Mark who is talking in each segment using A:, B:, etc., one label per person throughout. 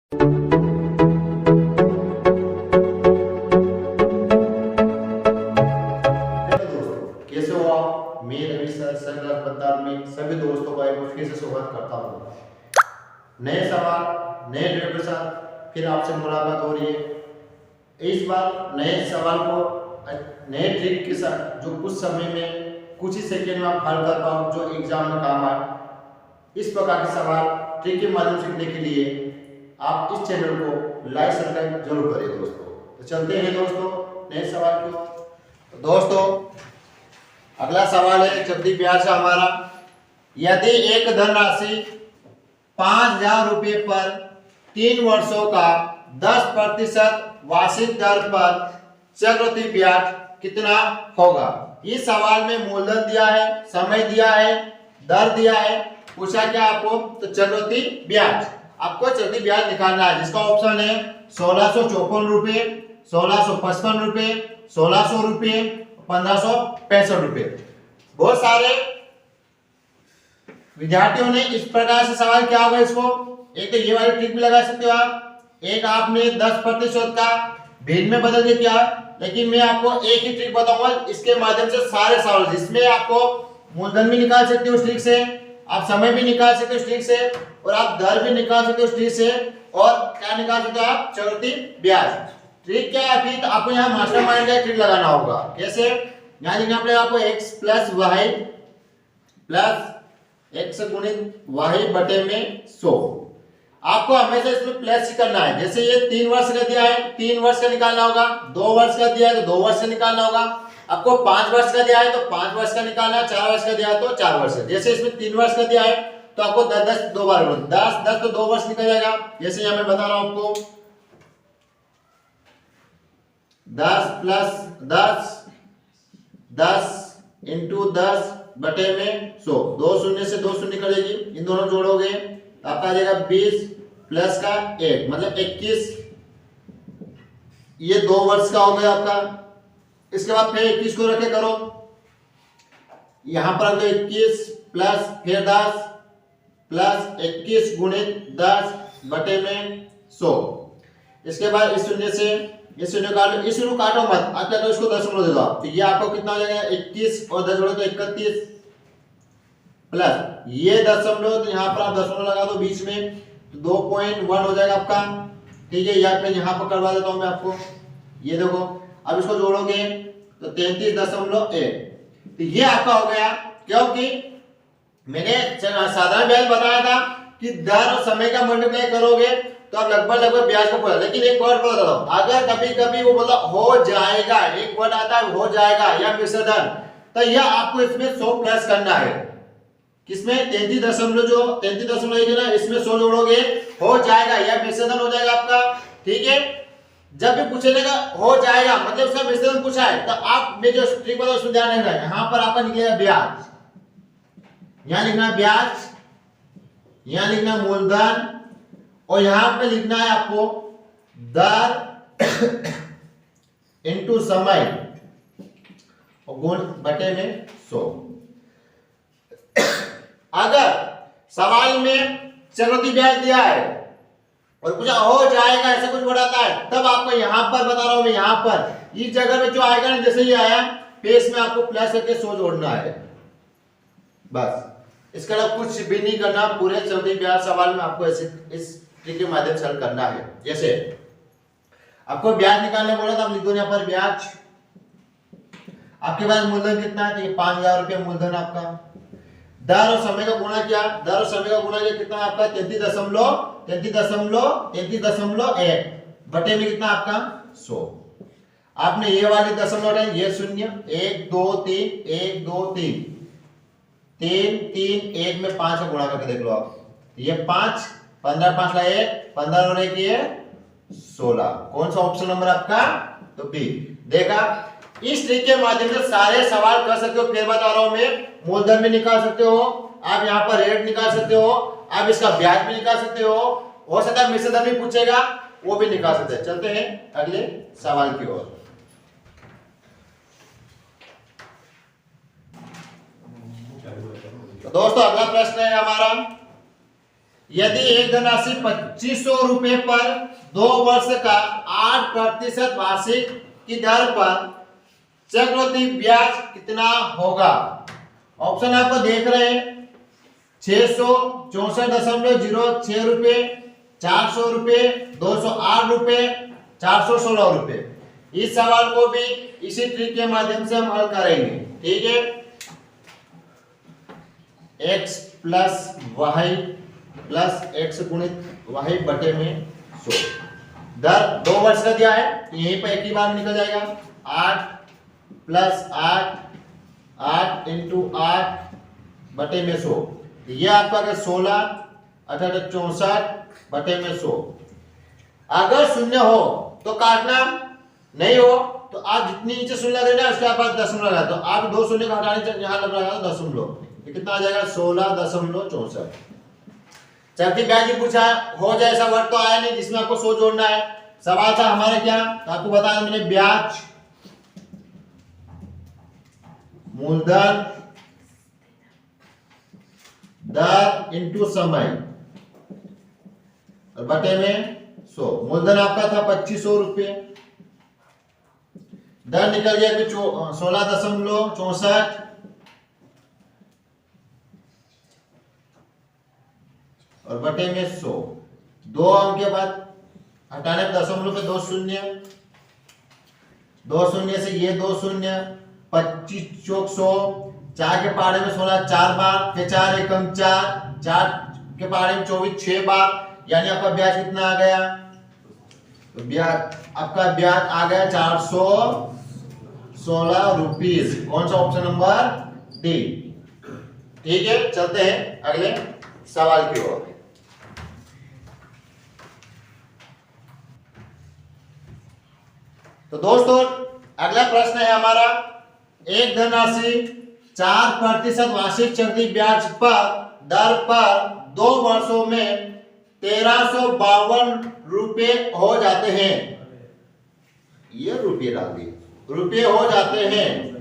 A: कैसे हो आप? मैं रवि सर क्लास बत्तार में सभी दोस्तों का एक बार फिर से स्वागत करता हूँ। नए सवाल नए वीडियो के साथ फिर आपसे मुलाकात हो रही है। इस बार नए सवाल को नए ट्रिक के साथ जो कुछ समय में कुछ ही सेकंड में आप हल कर पाओ, जो एग्जाम में काम आए। इस प्रकार के सवाल ट्रिक के माध्यम से सीखने के लिए आप इस चैनल को लाइक सब्सक्राइब जरूर करें दोस्तों। तो चलते हैं दोस्तों नए सवाल की ओर। तो दोस्तों अगला सवाल है चलती ब्याज का हमारा। यदि एक धनराशि 5,000 रुपये पर 3 वर्षों का 10% वार्षिक दर पर चक्रवृद्धि ब्याज कितना होगा? इस सवाल में मूलधन दिया है, समय दिया है, दर दिया है, पूछा क्या आपको? तो चक्रवृद्धि ब्याज आपको चक्रवृद्धि ब्याज निकालना है, जिसका ऑप्शन है 1654 रुपये, 1655 रुपये, 1600 रुपये, 1565 रुपये। बहुत सारे विद्यार्थियों ने इस प्रकार से सवाल किया होगा इसको। एक तो ये वाली ट्रिक भी लगा सकते हो आप, एक आपने 10% का भिन्न में बदल के किया, लेकिन मैं आपको एक ही ट्रिक बताऊंगा, इसके माध्यम से सारे सवाल, जिसमें आपको मूलधन भी निकाल सकते हो उस ट्रिक से, आप समय भी निकाल सकते हो उस ट्रिक से, और आप दर भी निकाल सकते हो उस ट्रिक से, और क्या निकाल सकते हो आप? चक्रवृद्धि ब्याज। ट्रिक क्या है? फिर आपको यहाँ मास्टरमाइंड का ट्रिक लगाना होगा। कैसे? यहाँ लिखना पड़ेगा आपको x plus y plus x गुणित वाई बटे में 100। आपको हमेशा इसमें प्लस ही करना है। जैसे ये 3 वर्ष का दिया है, 3 वर्ष का निकालना होगा। 2 वर्ष का दिया है तो 2 वर्ष का निकालना होगा। आपको 5 वर्ष का दिया है तो 5 वर्ष का निकालना है, 4 वर्ष का दिया है तो 4 वर्ष का। जैसे इसमें 3 वर्ष का दिया है तो आपको 10 2 बार 10 तो 2 वर्ष निकल जाएगा। जैसे यहाँ मैं बता रहा हूं आपको 10 प्लस 10 इंटू 10 बटे में 100। 2 शून्य से 2 शून्य निकलेगी, इन दोनों जोड़ोगे तो आपका आ जाएगा 20 प्लस का 1 मतलब 21। ये 2 वर्ष का हो गया आपका। इसके बाद फिर 21 को रखे करो, यहां पर 21 प्लस फिर 10 प्लस 21 गुणित 10 बटे में 100। इसके बाद इस शून्य से इस शून्य काटो, इस शून्य काटो मत, आप क्या करो इसको दशमलव दे दो। तो ये आपको कितना हो जाएगा? 21 और 10 जोड़ो तो 31 प्लस ये दशमलव, तो यहाँ पर आप दशमलव लगा दो बीच में, तो 2.1 हो जाएगा आपका। ठीक है, या फिर यहाँ पर करवा देता हूँ मैं आपको। ये देखो, अब इसको जोड़ोगे तो 33.1। तो ये आपका हो गया, क्योंकि मैंने साधारण ब्याज बताया था कि दर और समय का मल्टीप्लाई करोगे तो आप लगभग ब्याज को पता। लेकिन एक वर्ड बता दो, अगर कभी कभी वो बोला हो जाएगा, एक वर्ड आता है हो जाएगा या मिश्रधन, तो यह आपको इसमें 100 प्लस करना है। किसमें? 33.1 है ना, इसमें 100 जोड़ोगे, हो जाएगा या मिश्रधन हो जाएगा आपका। ठीक है, जब भी पूछेगा हो जाएगा मतलब उसका मिश्रधन पूछा है, तो आप में जो ट्रिक बताओ उसमें ध्यान रखना है। यहां पर आपका निकलेगा ब्याज, यहां लिखना है ब्याज, यहां लिखना है मूलधन, और यहां पे लिखना है आपको दर इंटू समय और गुण बटे में 100। अगर सवाल में चक्रवृद्धि ब्याज दिया है और कुछ हो जाएगा ऐसा कुछ बढ़ाता है, तब आपको यहां पर बता रहा हूं मैं, यहां पर इस जगह में जो आएगा ना, जैसे ये आया पेज में आपको प्लस करके 100 जोड़ना है बस। इसके अलावा कुछ भी नहीं करना। पूरे चक्रवृद्धि ब्याज सवाल में आपको ऐसे इस ट्रिक के माध्यम से हल करना है। जैसे आपको ब्याज निकालने बोला था, आप लिख दो यहाँ पर ब्याज। आपके पास मूलधन कितना है? तो ये 5,000 रुपये मूलधन आपका। दर और समय का गुणा किया, दर और समय का गुणा किया, कितना आपका? 33.1 बटे में कितना आपका? 100। आपने ये वाली दशमलव हटाई, ये शून्य, 1 2 3 1 2 3 3 3 1 में 5 का गुणा करके देख लो आप। ये 5 15 5 का 1 15 और 1 ये 16। कौन सा ऑप्शन नंबर आपका? तो बी। देखा, इस ट्रिक के माध्यम से सारे सवाल कर सकते हो। फिर बता रहा हूं मैं, मूलधन भी निकाल सकते हो आप, यहाँ पर रेट निकाल सकते हो आप, इसका ब्याज भी निकाल सकते हो सकता है मिश्रधन भी पूछेगा, वो भी निकाल सकते हैं। चलते हैं अगले सवाल की ओर। तो दोस्तों अगला प्रश्न है हमारा, यदि एक धनराशि 2500 रुपए पर 2 वर्ष का 8% वार्षिक की दर पर चक्रवृद्धि ब्याज कितना होगा? ऑप्शन आपको देख रहे हैं, 664.06 रुपए, 400 रुपए, 208 रुपए, 416 रुपए। इस सवाल को भी इसी ट्रिक के माध्यम से हम हल करेंगे। ठीक है, x plus y plus x गुणित वाई बटे में 100। दर 2 वर्ष का दिया है तो यहीं पर एक ही बार निकल जाएगा। 8 प्लस 8, 8 इंटू 8 बटे में 100। ये आपका अगर 16 अठारह 64 बटे में 100। अगर शून्य हो तो काटना, नहीं हो तो आप जितनी नीचे शून्य लगे ना उसके बाद दशमलव लगा, तो आप 2 शून्य का हटाने यहां लग रहा है दशमलव, कितना आ जाएगा 16.64। चलती ब्याज भी पूछा हो जाए, ऐसा वर्ड तो आया नहीं जिसमें आपको 100 जोड़ना है। सवाल था हमारा क्या, तो आपको बताया मैंने, ब्याज मूलधन दर इंटू समय और बटे में 100। मूलधन आपका था 2500 रुपये, दर निकल गया 16.64 और बटे में 100। 2 अंक के बाद हटाने पर दशमलव पे 2 शून्य, 2 शून्य से ये 2 शून्य, 25 चौक 100, 4 के पहाड़े में 16 4 बार, फिर 4 एकम 4, 4 के पहाड़े में 24 6 बार, यानी आपका ब्याज कितना आ गया? तो ब्याज आपका ब्याज आ गया 416 रुपीज। कौन सा? Option number D. ठीक है, चलते हैं अगले सवाल की ओर। तो दोस्तों अगला प्रश्न है हमारा, एक धनराशि 4% वार्षिक चक्रवृद्धि ब्याज पर दर पर 2 वर्षों में 1352 रुपए हो जाते हैं। ये रुपये डाल दिए, रुपये हो जाते हैं,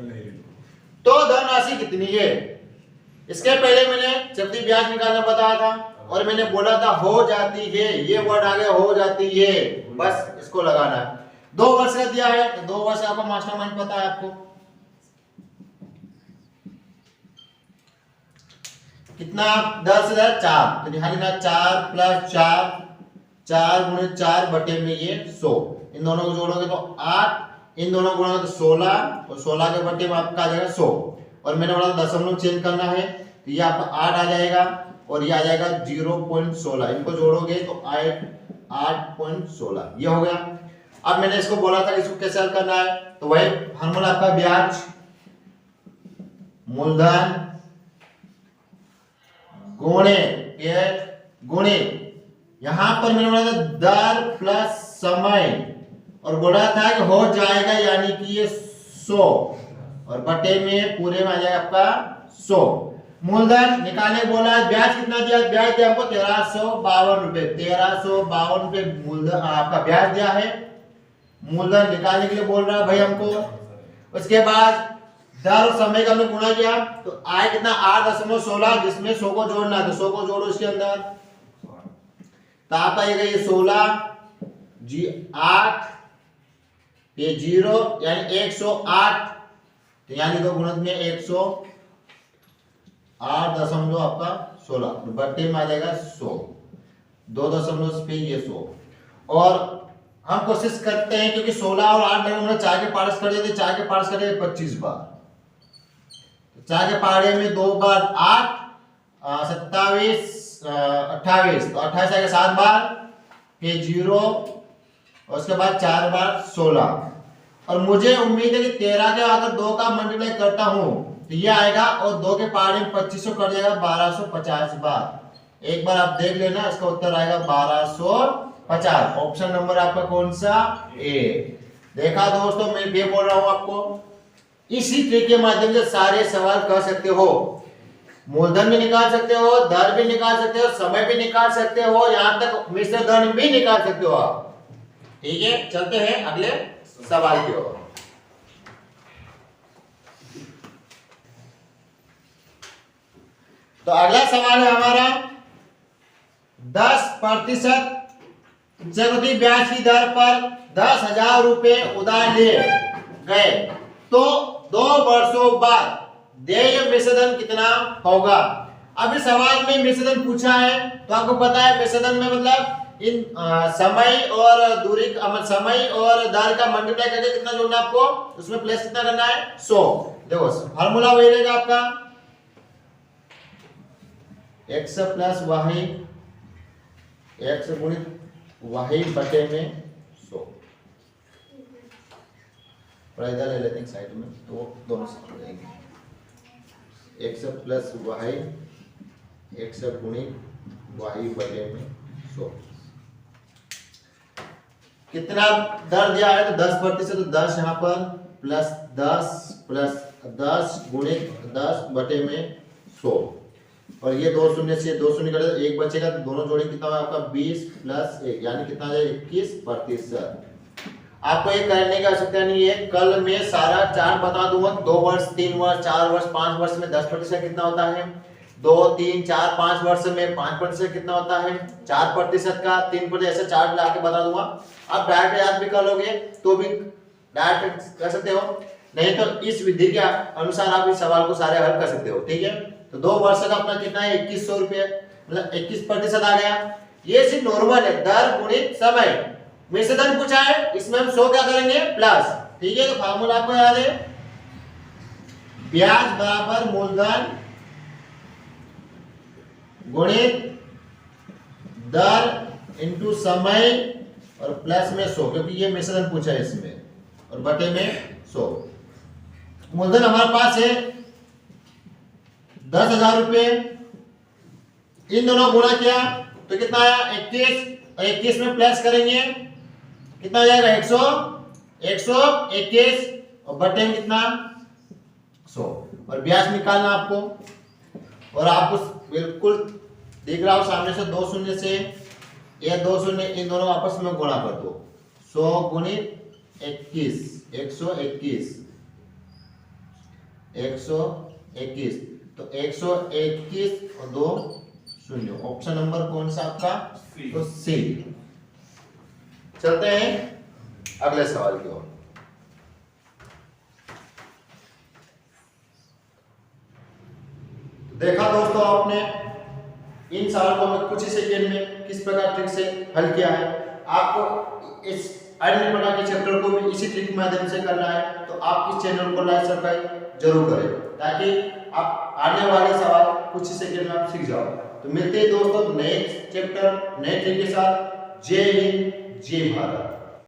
A: तो धनराशि कितनी है? इसके पहले मैंने चक्रवृद्धि ब्याज निकालना बताया था और मैंने बोला था हो जाती है, ये वर्ड आ गया हो जाती है, बस इसको लगाना है। 2 वर्ष का दिया है तो 2 वर्ष आपका मास्टरमाइंड पता है आपको, कितना 10 से 4, तो ध्यान देना 4 प्लस 4, 4 गुणे 4 बटे में ये 100। इन दोनों को जोड़ोगे तो 8, इन दोनों को जोड़ोगे तो 16 और 16 के बटे में आपका आ जाएगा 100। और मैंने बोला दशमलव चेंज करना है तो ये आपका 8 आ जाएगा और ये आ जाएगा 0.16। इनको जोड़ोगे तो 8.16 ये हो गया। अब मैंने इसको बोला था कि इसको कैसे हल करना है, तो वही फार्मूला आपका ब्याज मूलधन गुणे यहां पर मैंने बोला था दर प्लस समय और बोला था कि हो जाएगा यानी कि ये 100 और बटे में पूरे में आ जाएगा आपका 100। मूलधन निकालने बोला है, ब्याज कितना दिया? ब्याज दिया आपको 1352 रुपए, 1352 रुपए मूलधन आपका ब्याज दिया है। मूलधन निकालने के लिए बोल रहा है भाई हमको। उसके बाद दर और समय का हमने गुणा किया तो आए कितना 8.16, जिसमें 100 को जोड़ना है तो 100 को जोड़ो इसके अंदर, तो आपका ये 16 जी 8 ये 0 यानी 108, तो यानी दो गुणक में 108 आपका 16 बटे में आ जाएगा 100, 2 दशमलव पे ये 100। और हम कोशिश करते हैं क्योंकि 16 और 8 में 4 के पार्ट्स कर देते, 4 के पार्ट्स कर देते 25 बार, 4 के पहाड़े में 2 बार 8 27 28, तो 28 आएगा 7 बार, फिर 0 और उसके बाद 4 बार 16। और मुझे उम्मीद है कि 13 के अगर 2 का मल्टीप्लाई करता हूं तो ये आएगा और 2 के पहाड़े में 2500 कर जाएगा 1250 बार। एक बार आप देख लेना, इसका उत्तर आएगा 1250। ऑप्शन नंबर आपका कौन सा? ए। देखा दोस्तों, मैं ये बोल रहा हूं आपको, इसी ट्रिक के माध्यम से सारे सवाल कर सकते हो। मूलधन भी निकाल सकते हो, दर भी निकाल सकते हो, समय भी निकाल सकते हो, यहां तक मिश्र धन भी निकाल सकते हो आप। ठीक है, चलते हैं अगले सवाल की ओर। तो अगला सवाल है हमारा, 10% चक्रवृद्धि ब्याज की दर पर 10,000 रुपए उधार लिए गए तो 2 वर्षों बाद देय मिश्रधन कितना होगा। अभी सवाल में मिश्रधन पूछा है तो आपको पता है मिश्रधन में मतलब इन समय और दूरी समय और दर का मल्टीप्लाई करके कितना जोड़ना है आपको, उसमें प्लस कितना करना है 100। देखो फार्मूला वही रहेगा आपका x प्लस वाई x गुणित वाई बटे में 100। और इधर ले लेते हैं साइड में तो दोनों साथ हो जाएंगे। x प्लस वाई x गुणित वाई बटे में 100। कितना दर दिया है तो 10%, तो 10 यहाँ पर प्लस 10 गुणित 10 बटे में 100। और ये 2 शून्य से 2 शून्य कटे तो 1 बचेगा, तो दोनों जोड़ेंगे कितना होगा आपका 20 प्लस 1 यानी कितना आ जाएगा 21%। आपको ये करने की आवश्यकता नहीं है, कल मैं सारा चार्ट बता दूंगा 2 वर्ष 3 वर्ष 4 वर्ष 5 वर्ष में 10% कितना होता है, 2 3 4 5 वर्ष में 5% कितना होता है, 4% का 3% ऐसे चार्ट ला के बता दूंगा। आप डायरेक्ट याद भी कर लोगे तो भी डायरेक्ट कर सकते हो, नहीं तो इस विधि के अनुसार आप इस सवाल को सारे हल कर सकते हो। ठीक है, तो 2 वर्ष का अपना कितना है 2100 रुपए, मतलब 21% आ गया। ये सिर्फ नॉर्मल है, दर गुणित समय। मिश्रधन पूछा है इसमें हम 100 क्या करेंगे प्लस। ठीक है, तो फार्मूला आपको याद है ब्याज बराबर मूलधन गुणित दर इंटू समय और प्लस में 100, क्योंकि ये मिश्रधन पूछा है इसमें, और बटे में 100। मूलधन हमारे पास है 10,000 रुपए, इन दोनों गुणा किया तो कितना आया 21, और 21 में प्लस करेंगे कितना आ जाएगा 121 और बटे में कितना 100। और ब्याज निकालना आपको, और आपको बिल्कुल दिख रहा हो सामने से 2 शून्य से ये 2 शून्य इन दोनों आपस में गुणा कर दो, 100 गुणित 21 121 तो 121 और 2 शून्य। ऑप्शन नंबर कौन सा आपका, तो सी। चलते हैं अगले सवाल की ओर। देखा दोस्तों आपने इन सवालों को मैं कुछ ही सेकंड में किस प्रकार ट्रिक से हल किया है। आपको इस अन्य प्रकार के चैप्टर को भी इसी ट्रिक के माध्यम से करना है, तो आप इस चैनल को लाइक सब्सक्राइब जरूर करें, ताकि आप आने वाले सवाल कुछ ही सेकंड में आप सीख जाओ। तो मिलते हैं दोस्तों नए चैप्टर नए ट्रिक के साथ। जय हिंद जय भारत।